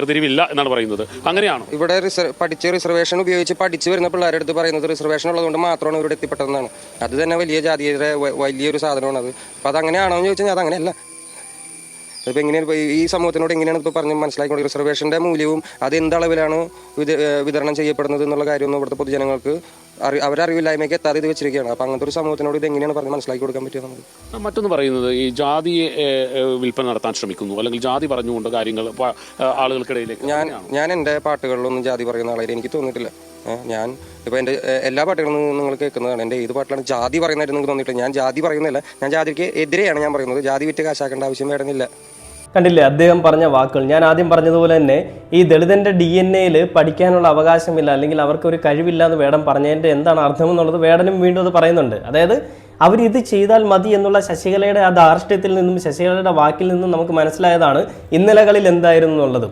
വേർതിരിവില്ല എന്നാണ് പറയുന്നത്. അങ്ങനെയാണോ? ഇവിടെ റിസർവേഷൻ ഉപയോഗിച്ച് പഠിച്ചു വരുന്ന പിള്ളേരുടെ അടുത്ത് പറയുന്നത് റിസർവേഷൻ ഉള്ളതുകൊണ്ട് മാത്രമാണ് ഇവിടെ എത്തിപ്പെട്ടതെന്നാണ്. അത് തന്നെ വലിയ ജാതിയുടെ വലിയൊരു സാധനമാണ് അത്. അപ്പം അതങ്ങനെയാണോ എന്ന് ചോദിച്ചാൽ അതങ്ങനെയല്ല. ഇപ്പോൾ എങ്ങനെയാണ് ഈ സമൂഹത്തിനോട് എങ്ങനെയാണ് ഇപ്പോൾ പറഞ്ഞ് മനസ്സിലാക്കിക്കൊണ്ട് റിസർവേഷൻ്റെ മൂല്യവും അത് എന്തളവിലാണ് വിതരണം ചെയ്യപ്പെടുന്നത് എന്നുള്ള കാര്യമൊന്നും ഇവിടുത്തെ പൊതുജനങ്ങൾക്ക് അവരറിവില്ലായ്മയ്ക്ക് എത്താതെ ഇത് വെച്ചിരിക്കുകയാണ്. അപ്പോൾ അങ്ങനത്തെ ഒരു സമൂഹത്തിനോട് ഇത് എങ്ങനെയാണ് പറഞ്ഞ് മനസ്സിലാക്കി കൊടുക്കാൻ പറ്റുക നമുക്ക്? മറ്റൊന്ന് പറയുന്നത് ഈ ജാതി വിൽപ്പന നടത്താൻ ശ്രമിക്കുന്നു, അല്ലെങ്കിൽ ജാതി പറഞ്ഞുകൊണ്ട് കാര്യങ്ങൾ ആളുകൾക്കിടയിലേക്ക്. ഞാൻ എൻ്റെ പാട്ടുകളിലൊന്നും ജാതി പറയുന്ന ആളായി എനിക്ക് തോന്നിയിട്ടില്ല. ഞാൻ ഇപ്പോൾ എൻ്റെ എല്ലാ പാട്ടുകളും നിങ്ങൾ കേൾക്കുന്നതാണ്. എൻ്റെ ഏത് പാട്ടിലാണ് ജാതി പറയുന്നതായിട്ട് നിങ്ങൾക്ക് തോന്നിയിട്ടില്ല. ഞാൻ ജാതി പറയുന്നില്ല, ഞാൻ ജാതിക്ക് എതിരെയാണ് ഞാൻ പറയുന്നത്. ജാതി വിറ്റ് കാശാക്കേണ്ട ആവശ്യം വരുന്നില്ല. കണ്ടില്ലേ അദ്ദേഹം പറഞ്ഞ വാക്കുകൾ? ഞാൻ ആദ്യം പറഞ്ഞതുപോലെ തന്നെ ഈ ദളിതന്റെ DNA പഠിക്കാനുള്ള അവകാശമില്ല, അല്ലെങ്കിൽ അവർക്കൊരു കഴിവില്ല എന്ന് വേടൻ പറഞ്ഞതിൻ്റെ എന്താണ് അർത്ഥം എന്നുള്ളത് വേടനും വീണ്ടും അത് പറയുന്നുണ്ട്. അതായത് അവരിത് ചെയ്താൽ മതി എന്നുള്ള ശശികലയുടെ ആ ധാർഷ്ട്യത്തിൽ നിന്നും ശശികലയുടെ വാക്കിൽ നിന്നും നമുക്ക് മനസ്സിലായതാണ് ഇന്നലകളിൽ എന്തായിരുന്നു എന്നുള്ളത്.